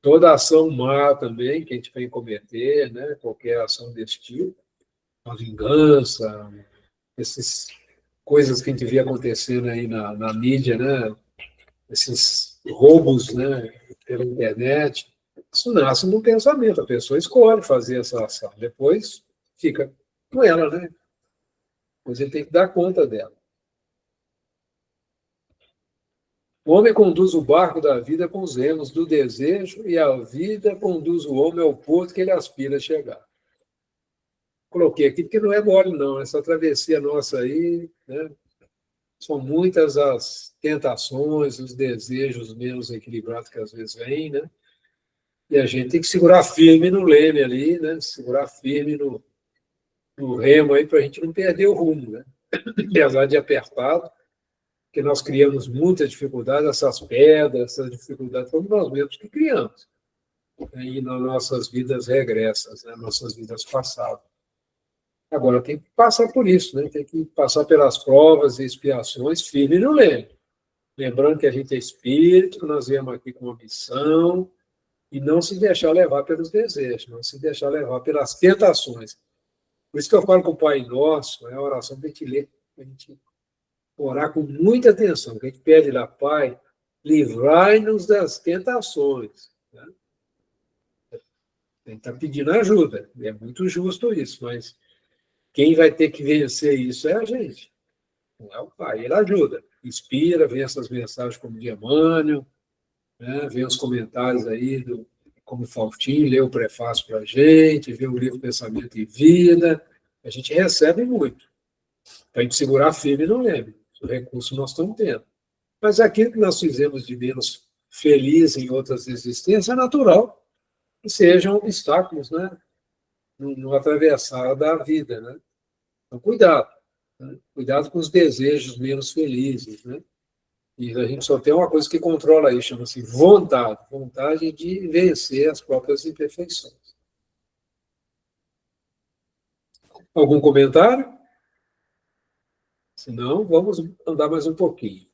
Toda ação má também, que a gente vem cometer, né, qualquer ação desse tipo, uma vingança, essas coisas que a gente vê acontecendo aí na mídia, né, esses roubos, né, pela internet, isso nasce no pensamento. A pessoa escolhe fazer essa ação, depois fica com ela, né? Depois ele tem que dar conta dela. O homem conduz o barco da vida com os remos do desejo e a vida conduz o homem ao porto que ele aspira a chegar. Coloquei aqui porque não é mole, não. Essa travessia nossa aí, né? São muitas as tentações, os desejos menos equilibrados que às vezes vêm, né? E a gente tem que segurar firme no leme ali, né? Segurar firme no remo aí para a gente não perder o rumo, né? Apesar de apertado, porque nós criamos muita dificuldade, essas pedras, essas dificuldades, fomos nós mesmos que criamos. Aí nas nossas vidas regressas, né? Nossas vidas passadas. Agora tem que passar por isso, né? Tem que passar pelas provas e expiações firme no leme. Lembrando que a gente é espírito, que nós viemos aqui com uma missão, e não se deixar levar pelos desejos, não se deixar levar pelas tentações. Por isso que eu falo com o Pai Nosso, é a oração que a gente lê, a gente orar com muita atenção, que a gente pede lá, Pai, livrai-nos das tentações. Né? A gente está pedindo ajuda, é muito justo isso, mas quem vai ter que vencer isso é a gente, não é o Pai. Ele ajuda, inspira, vem essas mensagens como de Emmanuel, né? Vem os comentários aí, como o Faustinho lê o prefácio para a gente, vê o livro Pensamento e Vida, a gente recebe muito, para a gente segurar firme não lembra. O recurso nós estamos tendo. Mas aquilo que nós fizemos de menos feliz em outras existências é natural que sejam obstáculos, né? No atravessar da vida, né? Então, cuidado. Né? Cuidado com os desejos menos felizes, né? E a gente só tem uma coisa que controla isso, chama-se vontade. Vontade de vencer as próprias imperfeições. Algum comentário? Se não, vamos andar mais um pouquinho.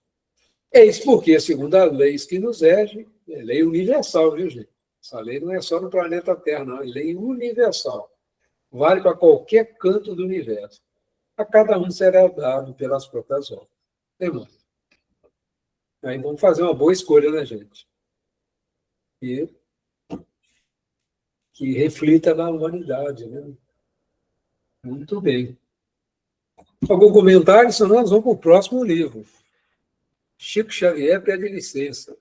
Eis porque, segundo as leis que nos regem, é lei universal, viu, gente? Essa lei não é só no planeta Terra, não. É lei universal. Vale para qualquer canto do universo. A cada um será dado pelas próprias obras. Irmão? Aí vamos fazer uma boa escolha, né, gente? E que reflita na humanidade, né? Muito bem. Algum comentário? Senão nós vamos para o próximo livro. Chico Xavier pede licença.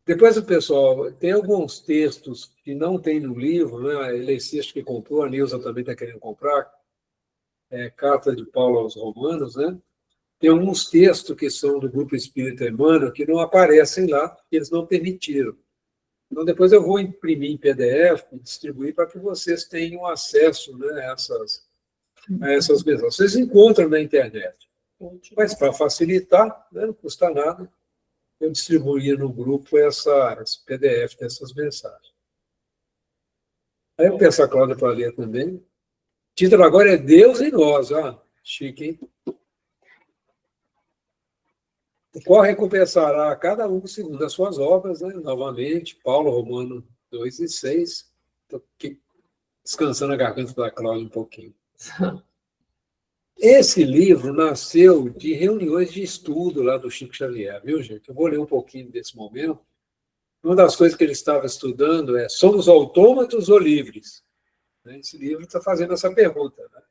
Depois o pessoal, tem alguns textos que não tem no livro, né? A Elecista que comprou, a Nilza também está querendo comprar, Carta de Paulo aos Romanos, né? Tem alguns textos que são do Grupo Espírita Emmanuel que não aparecem lá, eles não permitiram. Então, depois eu vou imprimir em PDF e distribuir para que vocês tenham acesso, né, a essas mensagens. Vocês encontram na internet. Mas, para facilitar, né, não custa nada, eu distribuía no grupo esse PDF dessas mensagens. Aí eu peço a Cláudia para ler também. O título agora é Deus em Nós. Ah, chique, hein? O qual recompensará a cada um segundo as suas obras, né? Novamente, Paulo, Romano 2:6. Estou aqui descansando a garganta da Cláudia um pouquinho. Esse livro nasceu de reuniões de estudo lá do Chico Xavier, viu, gente? Eu vou ler um pouquinho desse momento. Uma das coisas que ele estava estudando é: somos autômatos ou livres? Esse livro está fazendo essa pergunta, né?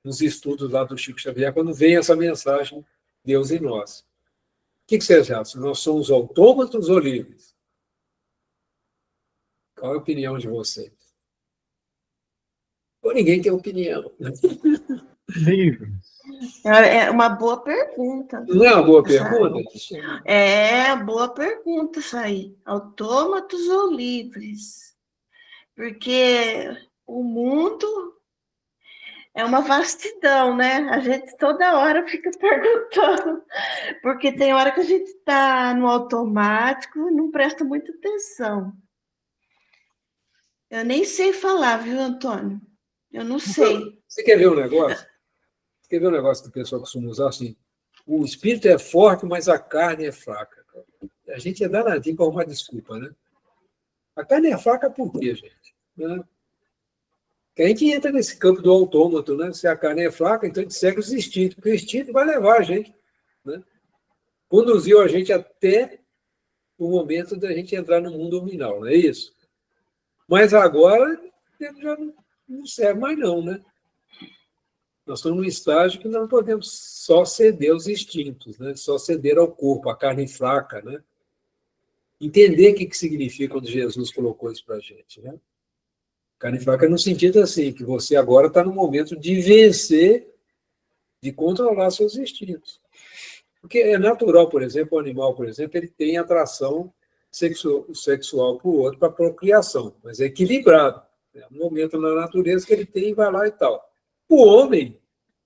Nos estudos lá do Chico Xavier, quando vem essa mensagem Deus em nós. O que vocês acham? Nós somos autômatos ou livres? Qual é a opinião de vocês? Ou ninguém tem opinião. Livre. É uma boa pergunta. Não é uma boa pergunta? É boa pergunta isso aí. Autômatos ou livres? Porque o mundo é uma vastidão, né? A gente toda hora fica perguntando, porque tem hora que a gente está no automático e não presta muita atenção. Eu nem sei falar, viu, Antônio? Eu não sei. Você quer ver um negócio? Você quer ver um negócio que o pessoal costuma usar assim? O espírito é forte, mas a carne é fraca. A gente é danadinho para arrumar desculpa, né? A carne é fraca por quê, gente? Né? Que a gente entra nesse campo do autômato, né? Se a carne é fraca, então a gente segue os instintos, porque o instinto vai levar a gente, né? Conduziu a gente até o momento da gente entrar no mundo nominal, não é isso? Mas agora ele já não serve mais não, né? Nós estamos num estágio que não podemos só ceder aos instintos, né? Só ceder ao corpo, à carne fraca, né? Entender o que significa quando Jesus colocou isso para a gente, né? Carne fraca no sentido assim, que você agora está no momento de vencer, de controlar seus instintos. Porque é natural, por exemplo, o animal, por exemplo, ele tem atração sexual para o outro, para a procriação, mas é equilibrado. É um momento na natureza que ele tem e vai lá e tal. O homem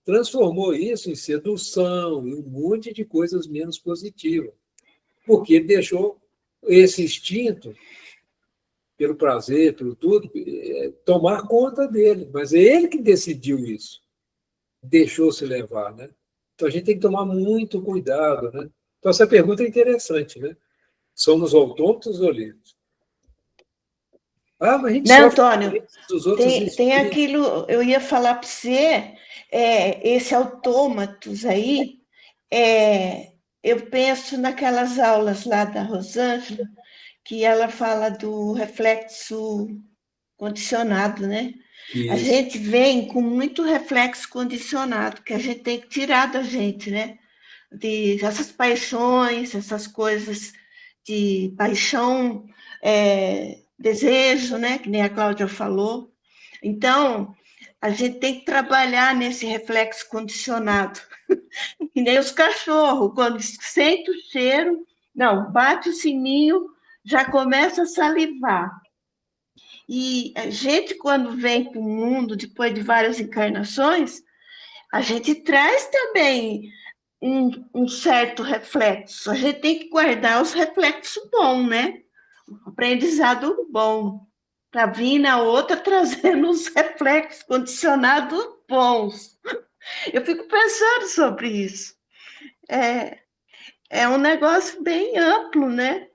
transformou isso em sedução, em um monte de coisas menos positivas, porque ele deixou esse instinto, pelo prazer, pelo tudo, tomar conta dele. Mas é ele que decidiu isso, deixou-se levar, né? Então a gente tem que tomar muito cuidado, né? Então essa pergunta é interessante, né? Somos autômatos ou livres? Ah, mas a gente Né, sofre Antônio? dos outros Tem aquilo, eu ia falar para você, esse autômatos aí, eu penso naquelas aulas lá da Rosângela, que ela fala do reflexo condicionado, né? A Isso. gente vem com muito reflexo condicionado, que a gente tem que tirar da gente, né? De essas paixões, essas coisas de paixão, desejo, né? Que nem a Cláudia falou. Então, a gente tem que trabalhar nesse reflexo condicionado. Que nem os cachorros, quando sente o cheiro, não, bate o sininho, já começa a salivar. E a gente, quando vem para o mundo, depois de várias encarnações, a gente traz também um certo reflexo. A gente tem que guardar os reflexos bons, né? O aprendizado bom, para vir na outra trazendo os reflexos condicionados bons. Eu fico pensando sobre isso. É um negócio bem amplo, né?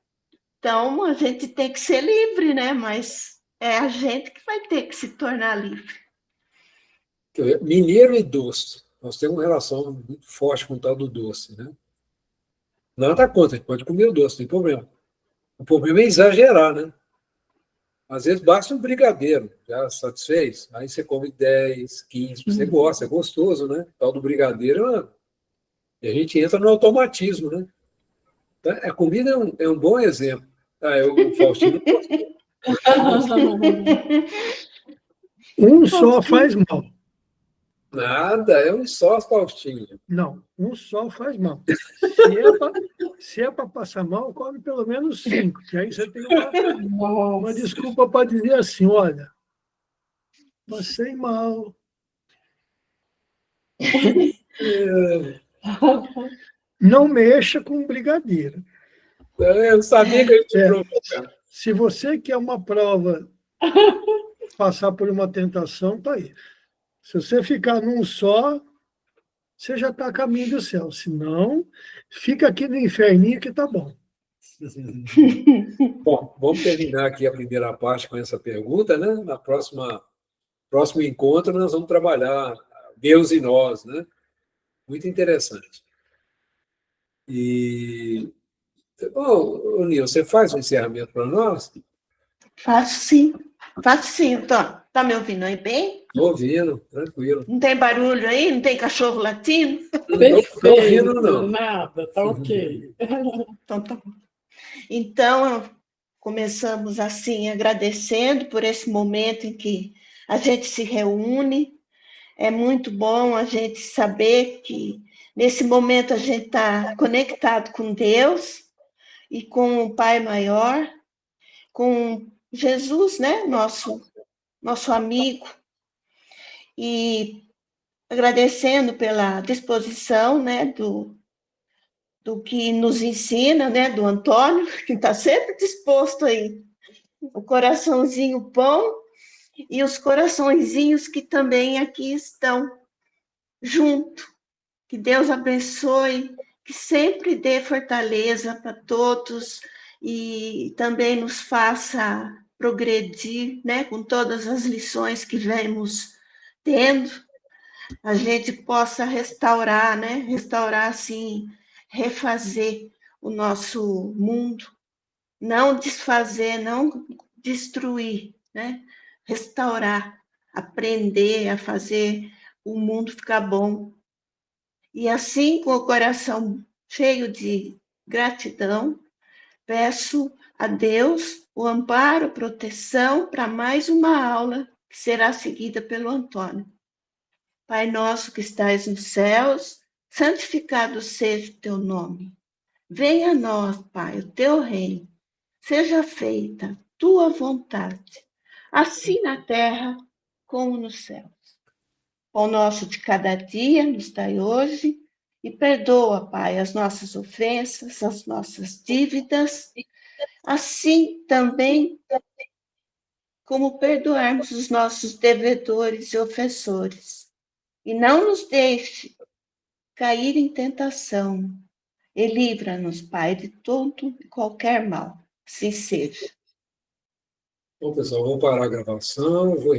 Então, a gente tem que ser livre, né? Mas é a gente que vai ter que se tornar livre. Mineiro e doce. Nós temos uma relação muito forte com o tal do doce, né? Nada contra, a gente pode comer o doce, não tem problema. O problema é exagerar, né? Às vezes basta um brigadeiro, já satisfez, aí você come 10, 15, você gosta, é gostoso, né? O tal do brigadeiro, e a gente entra no automatismo, né? A comida é um bom exemplo. O Faustino Um só faz mal. nada, é um só, Faustinho. Não, um só faz mal. Se é para passar mal, come pelo menos 5, que aí você tem uma desculpa para dizer assim, olha, passei mal. Não mexa com brigadeiro. Eu sabia que eu ia te provocar. Se você quer uma prova, passar por uma tentação, tá aí. Se você ficar num só, você já está a caminho do céu. Se não, fica aqui no inferninho que tá bom. Bom, vamos terminar aqui a primeira parte com essa pergunta, né? Na próximo encontro nós vamos trabalhar Deus e nós, né? Muito interessante. E, bom, Nil, você faz um encerramento para nós? Faço sim, Antônio. Está me ouvindo aí bem? Estou ouvindo, tranquilo. Não tem barulho aí? Não tem cachorro latindo? Não estou ouvindo, não. Nada, tá ok. Então, tá bom. Então, começamos assim, agradecendo por esse momento em que a gente se reúne. É muito bom a gente saber que nesse momento a gente está conectado com Deus e com o Pai Maior, com Jesus, né? Nosso amigo. E agradecendo pela disposição, né? Do que nos ensina, né? Do Antônio, que está sempre disposto aí. O coraçãozinho bom e os coraçõezinhos que também aqui estão junto. Que Deus abençoe, que sempre dê fortaleza para todos e também nos faça progredir, né, com todas as lições que vemos tendo, a gente possa restaurar, né, restaurar assim, refazer o nosso mundo, não desfazer, não destruir, né, restaurar, aprender a fazer o mundo ficar bom. E assim, com o coração cheio de gratidão, peço a Deus o amparo, proteção para mais uma aula que será seguida pelo Antônio. Pai nosso que estais nos céus, santificado seja o teu nome. Venha a nós, Pai, o teu reino. Seja feita tua vontade, assim na terra como no céu. O nosso de cada dia nos dai hoje, e perdoa, Pai, as nossas ofensas, as nossas dívidas, assim também como perdoarmos os nossos devedores e ofensores. E não nos deixe cair em tentação, e livra-nos, Pai, de todo e qualquer mal. Assim seja. Bom, pessoal, vamos parar a gravação. Vou